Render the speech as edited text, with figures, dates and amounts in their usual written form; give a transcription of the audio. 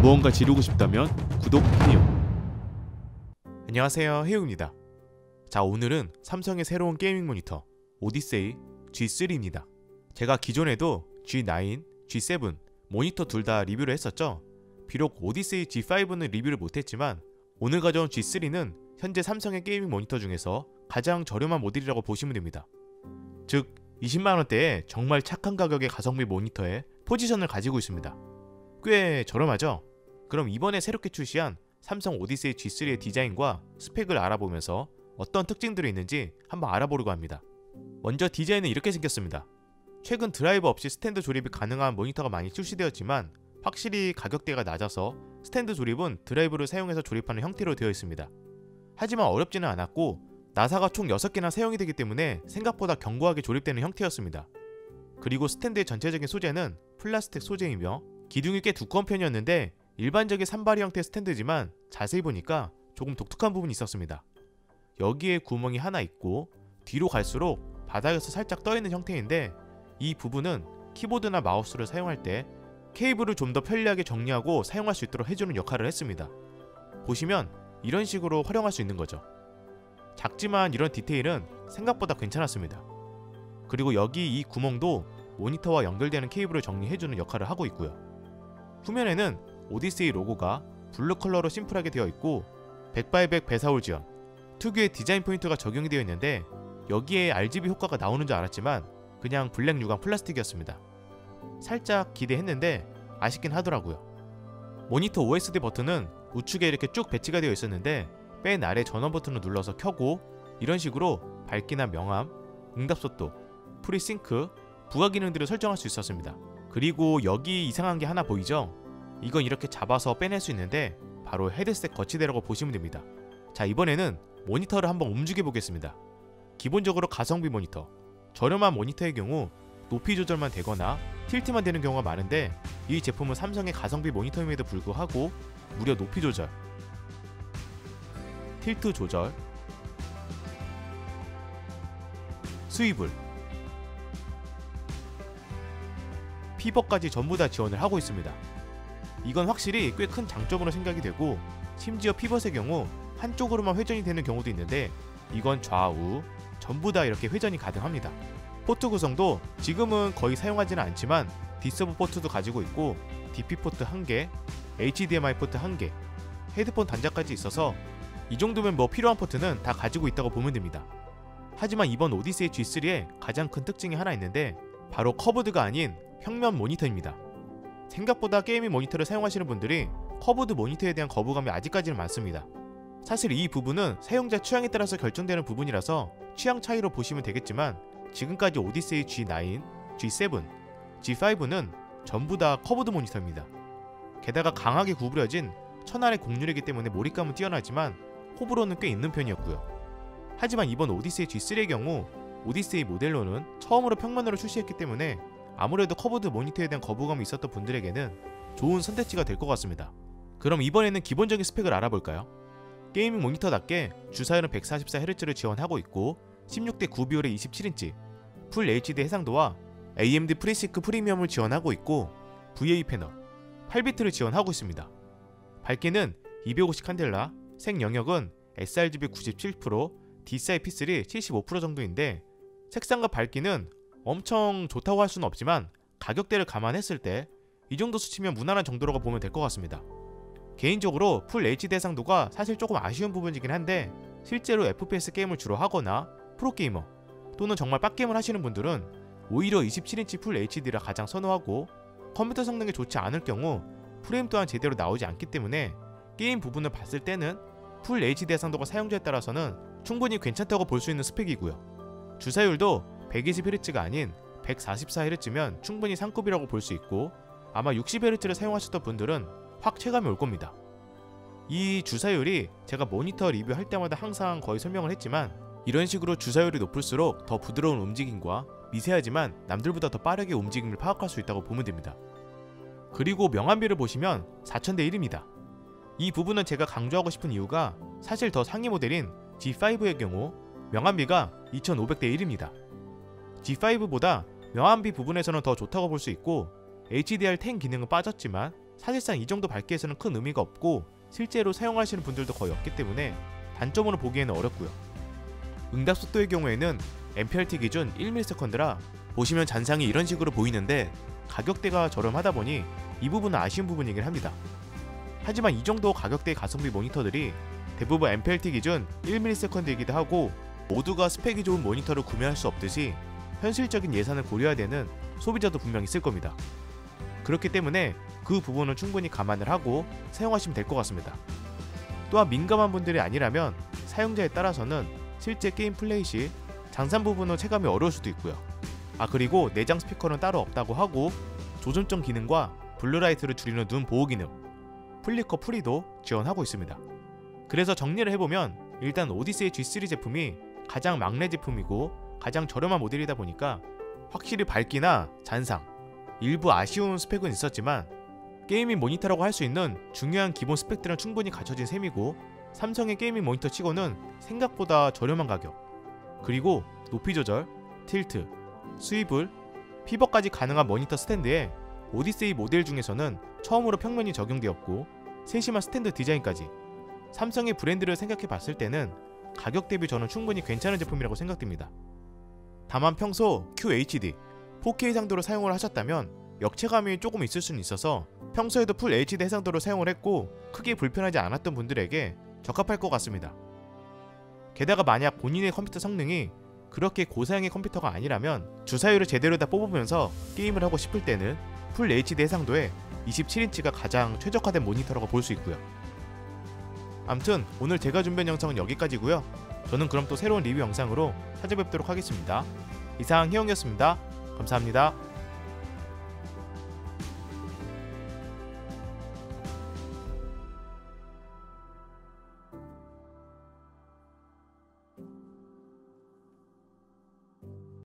무언가 지르고 싶다면 구독해요. 안녕하세요, 해웅입니다. 자, 오늘은 삼성의 새로운 게이밍 모니터 오디세이 G3입니다. 제가 기존에도 G9, G7 모니터 둘 다 리뷰를 했었죠. 비록 오디세이 G5는 리뷰를 못했지만 오늘 가져온 G3는 현재 삼성의 게이밍 모니터 중에서 가장 저렴한 모델이라고 보시면 됩니다. 즉 20만원대에 정말 착한 가격의 가성비 모니터에 포지션을 가지고 있습니다. 꽤 저렴하죠? 그럼 이번에 새롭게 출시한 삼성 오디세이 G3의 디자인과 스펙을 알아보면서 어떤 특징들이 있는지 한번 알아보려고 합니다. 먼저 디자인은 이렇게 생겼습니다. 최근 드라이버 없이 스탠드 조립이 가능한 모니터가 많이 출시되었지만 확실히 가격대가 낮아서 스탠드 조립은 드라이브를 사용해서 조립하는 형태로 되어 있습니다. 하지만 어렵지는 않았고 나사가 총 6개나 사용이 되기 때문에 생각보다 견고하게 조립되는 형태였습니다. 그리고 스탠드의 전체적인 소재는 플라스틱 소재이며 기둥이 꽤 두꺼운 편이었는데 일반적인 산발이 형태의 스탠드지만 자세히 보니까 조금 독특한 부분이 있었습니다. 여기에 구멍이 하나 있고 뒤로 갈수록 바닥에서 살짝 떠있는 형태인데 이 부분은 키보드나 마우스를 사용할 때 케이블을 좀 더 편리하게 정리하고 사용할 수 있도록 해주는 역할을 했습니다. 보시면 이런 식으로 활용할 수 있는 거죠. 작지만 이런 디테일은 생각보다 괜찮았습니다. 그리고 여기 이 구멍도 모니터와 연결되는 케이블을 정리해주는 역할을 하고 있고요. 후면에는 오디세이 로고가 블루 컬러로 심플하게 되어 있고 100x100 배사홀 지원, 특유의 디자인 포인트가 적용이 되어 있는데 여기에 RGB 효과가 나오는 줄 알았지만 그냥 블랙 유광 플라스틱이었습니다. 살짝 기대했는데 아쉽긴 하더라고요. 모니터 OSD 버튼은 우측에 이렇게 쭉 배치가 되어 있었는데 맨 아래 전원 버튼을 눌러서 켜고 이런 식으로 밝기나 명암, 응답속도, 프리싱크, 부가 기능들을 설정할 수 있었습니다. 그리고 여기 이상한 게 하나 보이죠? 이건 이렇게 잡아서 빼낼 수 있는데 바로 헤드셋 거치대라고 보시면 됩니다. 자, 이번에는 모니터를 한번 움직여 보겠습니다. 기본적으로 가성비 모니터, 저렴한 모니터의 경우 높이 조절만 되거나 틸트만 되는 경우가 많은데 이 제품은 삼성의 가성비 모니터임에도 불구하고 무려 높이 조절, 틸트 조절, 스위블, 피벗까지 전부 다 지원을 하고 있습니다. 이건 확실히 꽤 큰 장점으로 생각이 되고 심지어 피벗의 경우 한쪽으로만 회전이 되는 경우도 있는데 이건 좌우 전부 다 이렇게 회전이 가능합니다. 포트 구성도 지금은 거의 사용하지는 않지만 D서브 포트도 가지고 있고 DP 포트 1개, HDMI 포트 1개, 헤드폰 단자까지 있어서 이 정도면 뭐 필요한 포트는 다 가지고 있다고 보면 됩니다. 하지만 이번 오디세이 G3의 가장 큰 특징이 하나 있는데 바로 커브드가 아닌 평면 모니터입니다. 생각보다 게이밍 모니터를 사용하시는 분들이 커브드 모니터에 대한 거부감이 아직까지는 많습니다. 사실 이 부분은 사용자 취향에 따라서 결정되는 부분이라서 취향 차이로 보시면 되겠지만 지금까지 오디세이 G9, G7, G5는 전부 다 커브드 모니터입니다. 게다가 강하게 구부려진 천알의 곡률이기 때문에 몰입감은 뛰어나지만 호불호는 꽤 있는 편이었고요. 하지만 이번 오디세이 G3의 경우 오디세이 모델로는 처음으로 평면으로 출시했기 때문에 아무래도 커브드 모니터에 대한 거부감이 있었던 분들에게는 좋은 선택지가 될 것 같습니다. 그럼 이번에는 기본적인 스펙을 알아볼까요? 게이밍 모니터답게 주사율은 144Hz를 지원하고 있고 16:9 비율의 27인치, 풀 HD 해상도와 AMD FreeSync 프리미엄을 지원하고 있고 VA 패널, 8비트를 지원하고 있습니다. 밝기는 250 칸델라, 색 영역은 sRGB 97%, DCI P3 75% 정도인데 색상과 밝기는 엄청 좋다고 할 수는 없지만 가격대를 감안했을 때 이 정도 수치면 무난한 정도라고 보면 될 것 같습니다. 개인적으로 풀 HD 해상도가 사실 조금 아쉬운 부분이긴 한데 실제로 FPS 게임을 주로 하거나 프로게이머 또는 정말 빡게임을 하시는 분들은 오히려 27인치 풀 HD를 가장 선호하고 컴퓨터 성능이 좋지 않을 경우 프레임 또한 제대로 나오지 않기 때문에 게임 부분을 봤을 때는 풀 HD 해상도가 사용자에 따라서는 충분히 괜찮다고 볼 수 있는 스펙이고요. 주사율도 120Hz가 아닌 144Hz면 충분히 상급이라고 볼 수 있고 아마 60Hz를 사용하셨던 분들은 확 체감이 올 겁니다. 이 주사율이 제가 모니터 리뷰할 때마다 항상 거의 설명을 했지만 이런 식으로 주사율이 높을수록 더 부드러운 움직임과 미세하지만 남들보다 더 빠르게 움직임을 파악할 수 있다고 보면 됩니다. 그리고 명암비를 보시면 4000:1입니다. 이 부분은 제가 강조하고 싶은 이유가 사실 더 상위 모델인 G5의 경우 명암비가 2500:1입니다. G5보다 명암비 부분에서는 더 좋다고 볼 수 있고 HDR10 기능은 빠졌지만 사실상 이 정도 밝기에서는 큰 의미가 없고 실제로 사용하시는 분들도 거의 없기 때문에 단점으로 보기에는 어렵고요. 응답 속도의 경우에는 MPRT 기준 1ms/라 보시면 잔상이 이런 식으로 보이는데 가격대가 저렴하다 보니 이 부분은 아쉬운 부분이긴 합니다. 하지만 이 정도 가격대의 가성비 모니터들이 대부분 MPRT 기준 1ms/이기도 하고 모두가 스펙이 좋은 모니터를 구매할 수 없듯이 현실적인 예산을 고려해야 되는 소비자도 분명 있을 겁니다. 그렇기 때문에 그 부분은 충분히 감안을 하고 사용하시면 될 것 같습니다. 또한 민감한 분들이 아니라면 사용자에 따라서는 실제 게임 플레이 시 장산 부분은 체감이 어려울 수도 있고요. 그리고 내장 스피커는 따로 없다고 하고 조준점 기능과 블루라이트를 줄이는 눈 보호 기능, 플리커 프리도 지원하고 있습니다. 그래서 정리를 해보면 일단 오디세이 G3 제품이 가장 막내 제품이고 가장 저렴한 모델이다 보니까 확실히 밝기나 잔상, 일부 아쉬운 스펙은 있었지만 게이밍 모니터라고 할 수 있는 중요한 기본 스펙들은 충분히 갖춰진 셈이고 삼성의 게이밍 모니터 치고는 생각보다 저렴한 가격, 그리고 높이 조절, 틸트, 스위블, 피벗까지 가능한 모니터 스탠드에 오디세이 모델 중에서는 처음으로 평면이 적용되었고 세심한 스탠드 디자인까지 삼성의 브랜드를 생각해 봤을 때는 가격 대비 저는 충분히 괜찮은 제품이라고 생각됩니다. 다만 평소 QHD, 4K 해상도로 사용을 하셨다면 역체감이 조금 있을 수는 있어서 평소에도 풀 HD 해상도로 사용을 했고 크게 불편하지 않았던 분들에게 적합할 것 같습니다. 게다가 만약 본인의 컴퓨터 성능이 그렇게 고사양의 컴퓨터가 아니라면 주사율을 제대로 다 뽑으면서 게임을 하고 싶을 때는 풀 HD 해상도의 27인치가 가장 최적화된 모니터라고 볼 수 있고요. 암튼 오늘 제가 준비한 영상은 여기까지고요. 저는 그럼 또 새로운 리뷰 영상으로 찾아뵙도록 하겠습니다. 이상 희영이었습니다. 감사합니다.